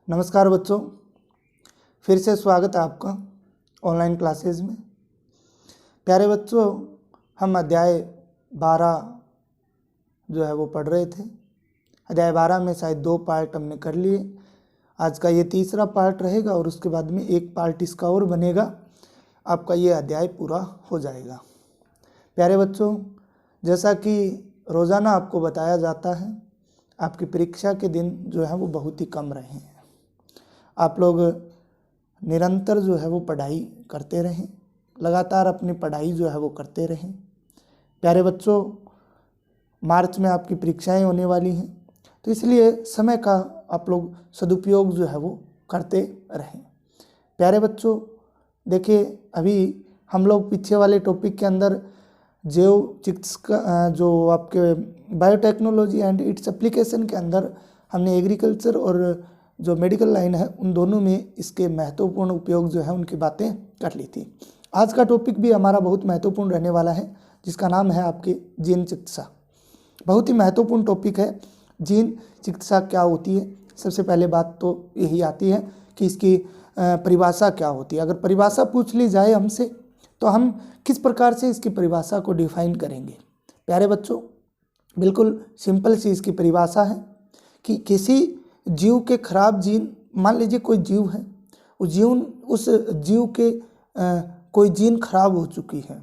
नमस्कार बच्चों, फिर से स्वागत है आपका ऑनलाइन क्लासेस में। प्यारे बच्चों, हम अध्याय 12 जो है वो पढ़ रहे थे। अध्याय 12 में शायद 2 पार्ट हमने कर लिए। आज का ये तीसरा पार्ट रहेगा और उसके बाद में एक पार्ट इसका और बनेगा। आपका ये अध्याय पूरा हो जाएगा। प्यारे बच्चों, जैसा कि रोज़ाना आपको बताया जाता है, आपकी परीक्षा के दिन जो है वो बहुत ही कम रहे हैं। आप लोग निरंतर जो है वो पढ़ाई करते रहें, लगातार अपनी पढ़ाई जो है वो करते रहें। प्यारे बच्चों, मार्च में आपकी परीक्षाएं होने वाली हैं, तो इसलिए समय का आप लोग सदुपयोग जो है वो करते रहें। प्यारे बच्चों, देखिए, अभी हम लोग पीछे वाले टॉपिक के अंदर जैव चिकित्सा जो आपके बायोटेक्नोलॉजी एंड इट्स एप्लीकेशन के अंदर हमने एग्रीकल्चर और जो मेडिकल लाइन है उन दोनों में इसके महत्वपूर्ण उपयोग जो है उनकी बातें कर ली थी। आज का टॉपिक भी हमारा बहुत महत्वपूर्ण रहने वाला है, जिसका नाम है आपके जीन चिकित्सा। बहुत ही महत्वपूर्ण टॉपिक है। जीन चिकित्सा क्या होती है? सबसे पहले बात तो यही आती है कि इसकी परिभाषा क्या होती है। अगर परिभाषा पूछ ली जाए हमसे, तो हम किस प्रकार से इसकी परिभाषा को डिफाइन करेंगे? प्यारे बच्चों, बिल्कुल सिंपल सी इसकी परिभाषा है कि किसी जीव के खराब जीन, मान लीजिए कोई जीव है, उस जीव के कोई जीन खराब हो चुकी है,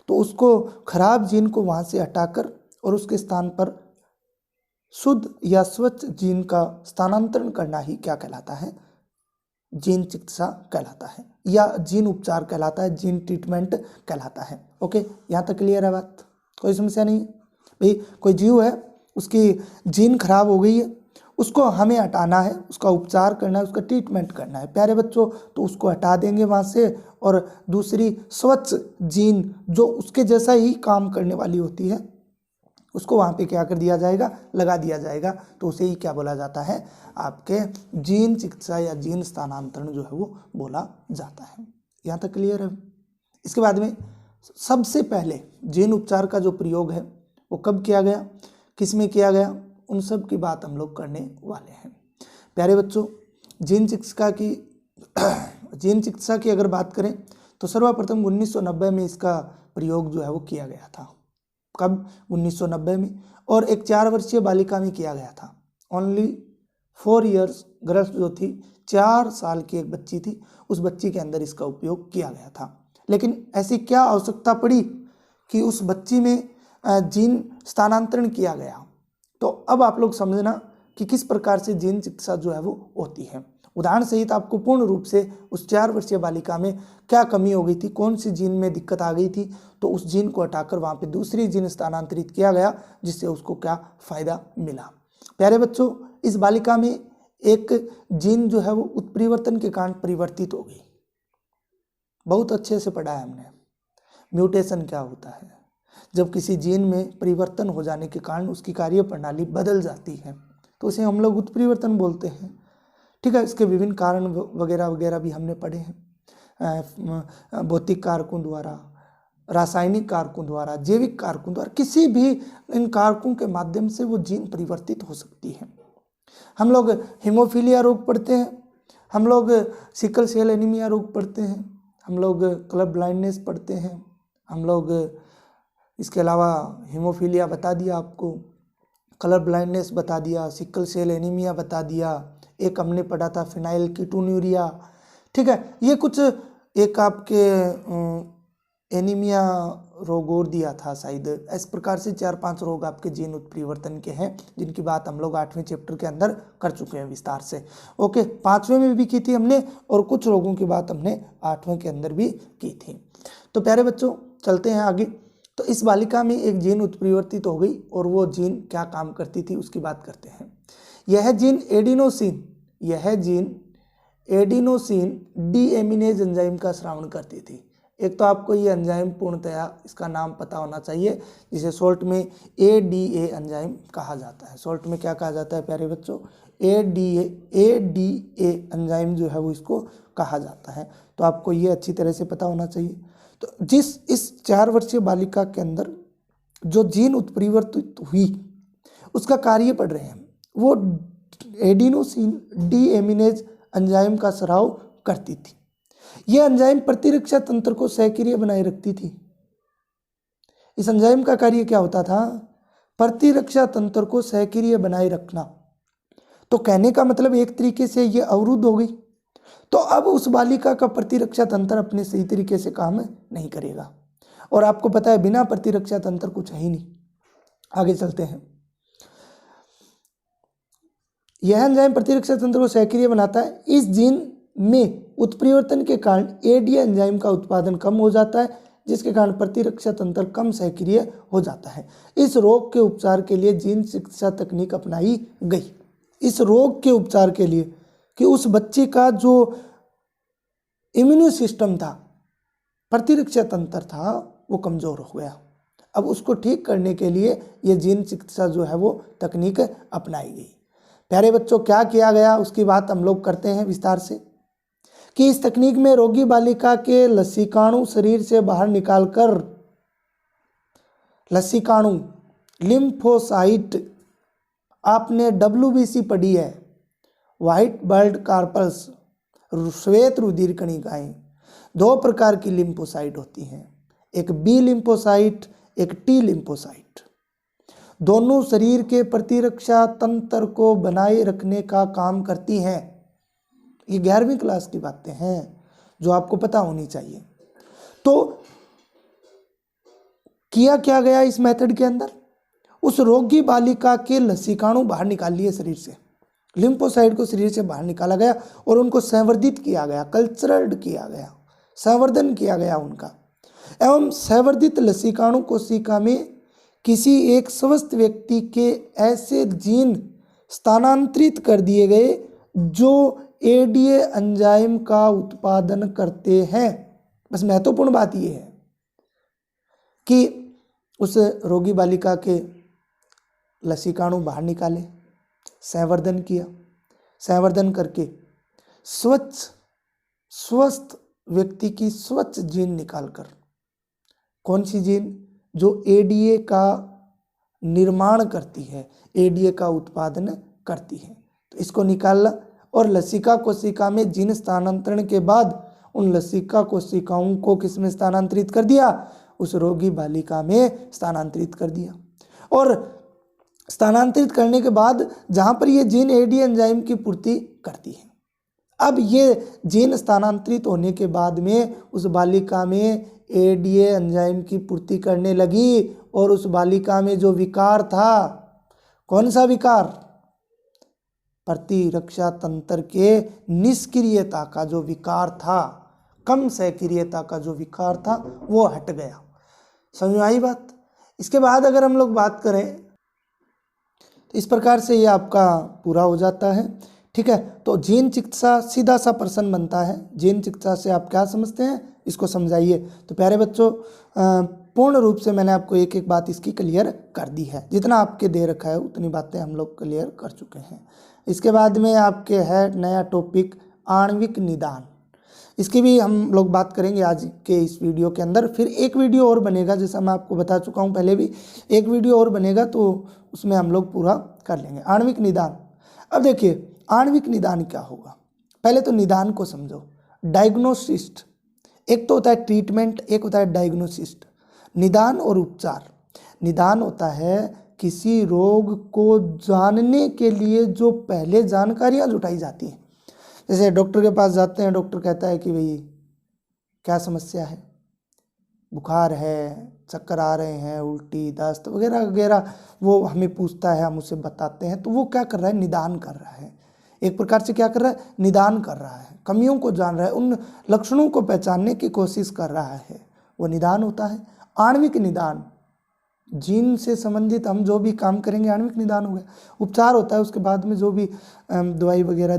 तो उसको खराब जीन को वहाँ से हटाकर और उसके स्थान पर शुद्ध या स्वच्छ जीन का स्थानांतरण करना ही क्या कहलाता है? जीन चिकित्सा कहलाता है, या जीन उपचार कहलाता है, जीन ट्रीटमेंट कहलाता है। ओके, यहाँ तक क्लियर है बात? कोई समस्या नहीं है भाई। कोई जीव है, उसकी जीन खराब हो गई है, उसको हमें हटाना है, उसका उपचार करना है, उसका ट्रीटमेंट करना है। प्यारे बच्चों, तो उसको हटा देंगे वहाँ से और दूसरी स्वच्छ जीन जो उसके जैसा ही काम करने वाली होती है, उसको वहाँ पे क्या कर दिया जाएगा? लगा दिया जाएगा। तो उसे ही क्या बोला जाता है? आपके जीन चिकित्सा या जीन स्थानांतरण जो है वो बोला जाता है। यहाँ तक क्लियर है? इसके बाद में सबसे पहले जीन उपचार का जो प्रयोग है वो कब किया गया, किस में किया गया, उन सब की बात हम लोग करने वाले हैं। प्यारे बच्चों, जीन चिकित्सा की अगर बात करें तो सर्वप्रथम 1990 में इसका प्रयोग जो है वो किया गया था। कब? 1990 में। और एक 4 वर्षीय बालिका में किया गया था। ओनली 4 इयर्स गर्ल्स जो थी, 4 साल की एक बच्ची थी, उस बच्ची के अंदर इसका उपयोग किया गया था। लेकिन ऐसी क्या आवश्यकता पड़ी कि उस बच्ची में जीन स्थानांतरण किया गया? तो अब आप लोग समझना कि किस प्रकार से जीन चिकित्सा जो है वो होती है। उदाहरण सहित आपको पूर्ण रूप से उस 4 वर्षीय बालिका में क्या कमी हो गई थी, कौन सी जीन में दिक्कत आ गई थी, तो उस जीन को हटाकर वहाँ पे दूसरी जीन स्थानांतरित किया गया, जिससे उसको क्या फायदा मिला। प्यारे बच्चों, इस बालिका में एक जीन जो है वो उत्परिवर्तन के कारण परिवर्तित हो गई। बहुत अच्छे से पढ़ा है हमने। म्यूटेशन क्या होता है? जब किसी जीन में परिवर्तन हो जाने के कारण उसकी कार्य प्रणाली बदल जाती है, तो उसे हम लोग उत्परिवर्तन बोलते हैं। ठीक है, इसके विभिन्न कारण वगैरह वगैरह भी हमने पढ़े हैं। भौतिक कारकों द्वारा, रासायनिक कारकों द्वारा, जैविक कारकों द्वारा, किसी भी इन कारकों के माध्यम से वो जीन परिवर्तित हो सकती है। हम लोग हीमोफीलिया रोग पढ़ते हैं, हम लोग सिकल सेल एनीमिया रोग पढ़ते हैं, हम लोग कलर ब्लाइंडनेस पढ़ते हैं, हम लोग इसके अलावा हीमोफीलिया बता दिया आपको, कलर ब्लाइंडनेस बता दिया, सिकल सेल एनीमिया बता दिया, एक हमने पढ़ा था फिनाइल कीटोन्यूरिया। ठीक है, ये कुछ एक आपके एनीमिया रोग और दिया था शायद। इस प्रकार से 4-5 रोग आपके जीन उत्परिवर्तन के हैं, जिनकी बात हम लोग 8वें चैप्टर के अंदर कर चुके हैं विस्तार से। ओके, 5वें में भी की थी हमने, और कुछ रोगों की बात हमने 8वें के अंदर भी की थी। तो प्यारे बच्चों, चलते हैं आगे। तो इस बालिका में एक जीन उत्परिवर्तित हो गई, और वो जीन क्या काम करती थी उसकी बात करते हैं। यह जीन एडिनोसिन डीएमिनेज एंजाइम का स्रावन करती थी। एक तो आपको ये एंजाइम पूर्णतया इसका नाम पता होना चाहिए, जिसे शॉर्ट में एडीए एंजाइम कहा जाता है। शॉर्ट में क्या कहा जाता है प्यारे बच्चों? एडीए एंजाइम जो है वो इसको कहा जाता है। तो आपको ये अच्छी तरह से पता होना चाहिए। तो इस 4 वर्षीय बालिका के अंदर जो जीन उत्परिवर्तित हुई, उसका कार्य पढ़ रहे हैं। वो एडिनोसिन डीएमिनेज एंजाइम का स्राव करती थी। यह एंजाइम प्रतिरक्षा तंत्र को सक्रिय बनाए रखती थी। इस एंजाइम का कार्य क्या होता था? प्रतिरक्षा तंत्र को सक्रिय बनाए रखना। तो कहने का मतलब एक तरीके से ये अवरुद्ध हो गई, तो अब उस बालिका का प्रतिरक्षा तंत्र अपने सही तरीके से काम नहीं करेगा। और आपको पता है बिना प्रतिरक्षा तंत्र कुछ है ही नहीं। आगे चलते हैं। यह एंजाइम प्रतिरक्षा तंत्र को सक्रिय बनाता है। इस जीन में उत्परिवर्तन के कारण एडीए एंजाइम का उत्पादन कम हो जाता है, जिसके कारण प्रतिरक्षा तंत्र कम सक्रिय हो जाता है। इस रोग के उपचार के लिए जीन चिकित्सा तकनीक अपनाई गई। इस रोग के उपचार के लिए कि उस बच्चे का जो इम्यून सिस्टम था, प्रतिरक्षा तंत्र था, वो कमज़ोर हो गया। अब उसको ठीक करने के लिए ये जीन चिकित्सा जो है वो तकनीक अपनाई गई। प्यारे बच्चों, क्या किया गया उसकी बात हम लोग करते हैं विस्तार से कि इस तकनीक में रोगी बालिका के लसिकाणु शरीर से बाहर निकालकर लसिकाणु लिम्फोसाइट, आपने WBC पढ़ी है, व्हाइट ब्लड कार्पल्स, श्वेत रुधिर कणिकाएं, दो प्रकार की लिम्फोसाइट होती हैं, एक बी लिम्फोसाइट, एक टी लिम्फोसाइट। दोनों शरीर के प्रतिरक्षा तंत्र को बनाए रखने का काम करती हैं। ये 11वीं क्लास की बातें हैं जो आपको पता होनी चाहिए। तो किया क्या गया इस मेथड के अंदर? उस रोगी बालिका के लसिकाणु बाहर निकाल लिए शरीर से, लिम्फोसाइट को शरीर से बाहर निकाला गया और उनको संवर्धित किया गया, कल्चरड किया गया, संवर्धन किया गया उनका। एवं संवर्धित लसिकाणु कोशिका में किसी एक स्वस्थ व्यक्ति के ऐसे जीन स्थानांतरित कर दिए गए जो एडीए एंजाइम का उत्पादन करते हैं। बस महत्वपूर्ण बात यह है कि उस रोगी बालिका के लसिकाणु बाहर निकाले, संवर्धन किया, संवर्धन करके स्वस्थ व्यक्ति की स्वच्छ जीन निकालकर, कौन सी जीन? जो एडीए का निर्माण करती है, एडीए का उत्पादन करती है, तो इसको निकाला और लसिका कोशिका में जीन स्थानांतरण के बाद उन लसिका कोशिकाओं को किस में स्थानांतरित कर दिया? उस रोगी बालिका में स्थानांतरित कर दिया। और स्थानांतरित करने के बाद जहाँ पर ये जीन एडीए एंजाइम की पूर्ति करती है, अब ये जीन स्थानांतरित होने के बाद में उस बालिका में एडीए एंजाइम की पूर्ति करने लगी और उस बालिका में जो विकार था, कौन सा विकार? प्रतिरक्षा तंत्र के निष्क्रियता का जो विकार था, कम सक्रियता का जो विकार था, वो हट गया। समझ में आई बात? इसके बाद अगर हम लोग बात करें तो इस प्रकार से ये आपका पूरा हो जाता है। ठीक है, तो जीन चिकित्सा सीधा सा प्रश्न बनता है, जीन चिकित्सा से आप क्या समझते हैं, इसको समझाइए। तो प्यारे बच्चों, पूर्ण रूप से मैंने आपको एक एक बात इसकी क्लियर कर दी है। जितना आपके दे रखा है उतनी बातें हम लोग क्लियर कर चुके हैं। इसके बाद में आपके है नया टॉपिक आणविक निदान। इसकी भी हम लोग बात करेंगे आज के इस वीडियो के अंदर। फिर एक वीडियो और बनेगा, जैसा मैं आपको बता चुका हूँ पहले भी, एक वीडियो और बनेगा तो उसमें हम लोग पूरा कर लेंगे आणविक निदान। अब देखिए आणविक निदान क्या होगा, पहले तो निदान को समझो। डायग्नोसिस्ट, एक तो होता है ट्रीटमेंट, एक होता है डायग्नोसिस्ट। निदान और उपचार। निदान होता है किसी रोग को जानने के लिए जो पहले जानकारियां जुटाई जाती हैं। जैसे डॉक्टर के पास जाते हैं, डॉक्टर कहता है कि भाई क्या समस्या है, बुखार है, चक्कर आ रहे हैं, उल्टी, दस्त वगैरह वगैरह, वो हमें पूछता है, हम उसे बताते हैं। तो वो क्या कर रहा है? निदान कर रहा है। एक प्रकार से क्या कर रहा है? निदान कर रहा है, कमियों को जान रहा है, उन लक्षणों को पहचानने की कोशिश कर रहा है, वो निदान होता है। आणविक निदान, जीन से संबंधित हम जो भी काम करेंगे आणविक निदान हो गया। उपचार होता है, उसके बाद में जो भी दवाई वगैरह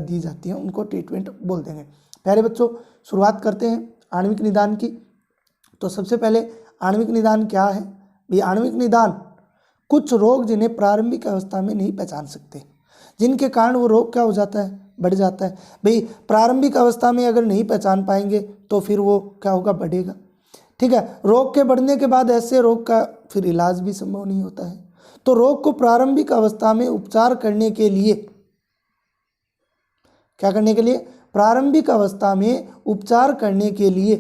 दी जाती है उनको ट्रीटमेंट बोल देंगे। प्यारे बच्चों, शुरुआत करते हैं आणविक निदान की। तो सबसे पहले आणविक निदान क्या है? ये आणविक निदान कुछ रोग जिन्हें प्रारंभिक अवस्था में नहीं पहचान सकते, जिनके कारण वो रोग क्या हो जाता है? बढ़ जाता है। भाई प्रारंभिक अवस्था में अगर नहीं पहचान पाएंगे तो फिर वो क्या होगा? बढ़ेगा। ठीक है, रोग के बढ़ने के बाद ऐसे रोग का फिर इलाज भी संभव नहीं होता है। तो रोग को प्रारंभिक अवस्था में उपचार करने के लिए, क्या करने के लिए, प्रारंभिक अवस्था में उपचार करने के लिए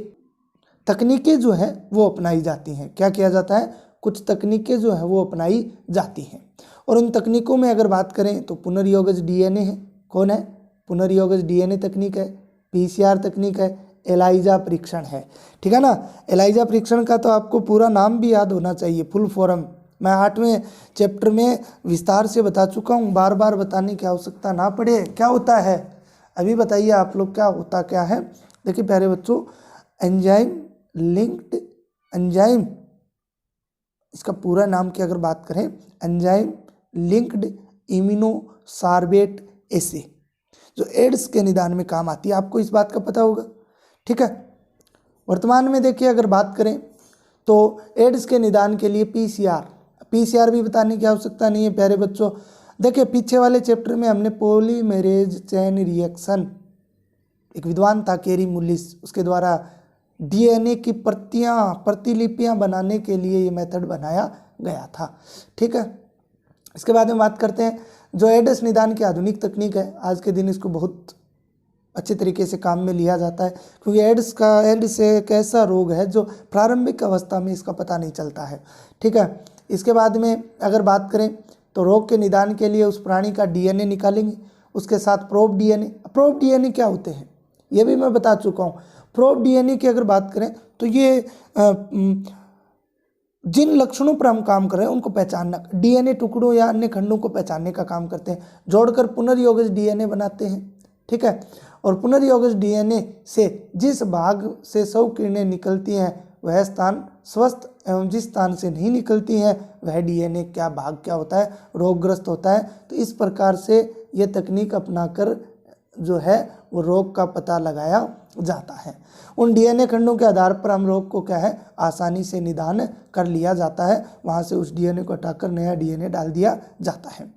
तकनीकें जो है वो अपनाई जाती हैं। क्या किया जाता है, कुछ तकनीकें जो है वो अपनाई जाती हैं। और उन तकनीकों में अगर बात करें तो पुनर्योगज डीएनए है। कौन है, पुनर्योगज डीएनए तकनीक है, पीसीआर तकनीक है, एलाइजा परीक्षण है। ठीक है ना। एलाइजा परीक्षण का तो आपको पूरा नाम भी याद होना चाहिए, फुल फॉर्म। मैं 8वें चैप्टर में विस्तार से बता चुका हूँ, बार बार बताने की आवश्यकता ना पड़े। क्या होता है अभी बताइए आप लोग, क्या होता क्या है। देखिए प्यारे बच्चों, एंजाइम लिंक्ड एंजाइम, इसका पूरा नाम की अगर बात करें, एंजाइम लिंक्ड इम्यूनोसार्बेट एसे, जो एड्स के निदान में काम आती है। आपको इस बात का पता होगा। ठीक है। वर्तमान में देखिए अगर बात करें तो एड्स के निदान के लिए पीसीआर भी बताने की आवश्यकता नहीं है प्यारे बच्चों। देखिए पीछे वाले चैप्टर में हमने पॉलीमेरेज चेन रिएक्शन, एक विद्वान था केरी मुलिस, उसके द्वारा डीएनए की प्रतिलिपियां बनाने के लिए ये मेथड बनाया गया था। ठीक है। इसके बाद में बात करते हैं जो एड्स निदान की आधुनिक तकनीक है। आज के दिन इसको बहुत अच्छे तरीके से काम में लिया जाता है, क्योंकि एड्स एक ऐसा रोग है जो प्रारंभिक अवस्था में इसका पता नहीं चलता है। ठीक है। इसके बाद में अगर बात करें तो रोग के निदान के लिए उस प्राणी का डीएनए निकालेंगे, उसके साथ प्रोब डीएनए क्या होते हैं ये भी मैं बता चुका हूँ। प्रोब डीएनए की अगर बात करें तो ये जिन लक्षणों पर हम काम कर रहे हैं उनको पहचानना, डीएनए टुकड़ों या अन्य खंडों को पहचानने का काम करते हैं, जोड़कर पुनर्योगज डीएनए बनाते हैं। ठीक है। और पुनर्योगज डीएनए से जिस भाग से संकिरणें निकलती हैं वह स्थान स्वस्थ एवं जिस स्थान से नहीं निकलती हैं वह डीएनए क्या भाग क्या होता है, रोगग्रस्त होता है। तो इस प्रकार से ये तकनीक अपनाकर जो है वो रोग का पता लगाया जाता है। उन डीएनए खंडों के आधार पर हम रोग को क्या है आसानी से निदान कर लिया जाता है। वहाँ से उस डीएनए को हटाकर नया डीएनए डाल दिया जाता है,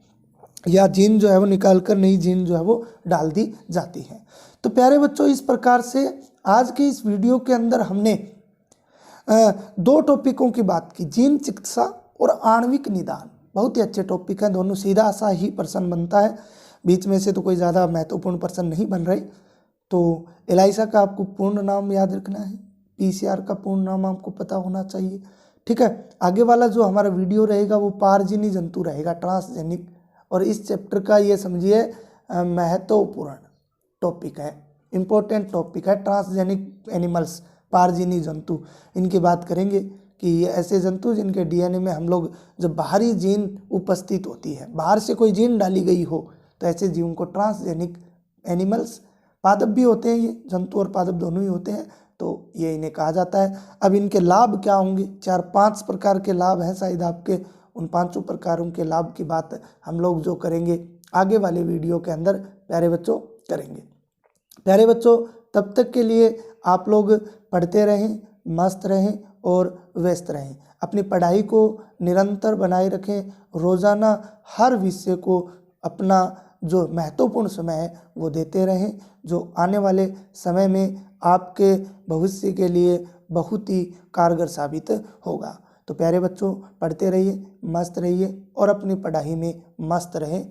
या जीन जो है वो निकाल कर नई जीन जो है वो डाल दी जाती है। तो प्यारे बच्चों, इस प्रकार से आज के इस वीडियो के अंदर हमने 2 टॉपिकों की बात की, जीन चिकित्सा और आणविक निदान। बहुत ही अच्छे टॉपिक हैं, दोनों सीधा सा ही प्रश्न बनता है, बीच में से तो कोई ज़्यादा महत्वपूर्ण प्रश्न नहीं बन रहे। तो एलाइसा का आपको पूर्ण नाम याद रखना है, पीसीआर का पूर्ण नाम आपको पता होना चाहिए। ठीक है। आगे वाला जो हमारा वीडियो रहेगा वो पारजीनी जंतु रहेगा, ट्रांसजेनिक, और इस चैप्टर का ये समझिए महत्वपूर्ण टॉपिक है, इम्पोर्टेंट टॉपिक है, ट्रांसजेनिक एनिमल्स, पारजीनी जंतु। इनकी बात करेंगे कि ये ऐसे जंतु जिनके डीएनए में हम लोग जब बाहरी जीन उपस्थित होती है, बाहर से कोई जीन डाली गई हो, तो ऐसे जीवों को ट्रांसजेनिक एनिमल्स, पादप भी होते हैं, ये जंतु और पादप दोनों ही होते हैं, तो ये इन्हें कहा जाता है। अब इनके लाभ क्या होंगे, 4-5 प्रकार के लाभ हैं शायद आपके, उन 5 प्रकारों के लाभ की बात हम लोग जो करेंगे आगे वाले वीडियो के अंदर प्यारे बच्चों करेंगे। प्यारे बच्चों, तब तक के लिए आप लोग पढ़ते रहें, मस्त रहें और व्यस्त रहें, अपनी पढ़ाई को निरंतर बनाए रखें, रोज़ाना हर विषय को अपना जो महत्वपूर्ण समय है वो देते रहें, जो आने वाले समय में आपके भविष्य के लिए बहुत ही कारगर साबित होगा। तो प्यारे बच्चों, पढ़ते रहिए, मस्त रहिए और अपनी पढ़ाई में मस्त रहें।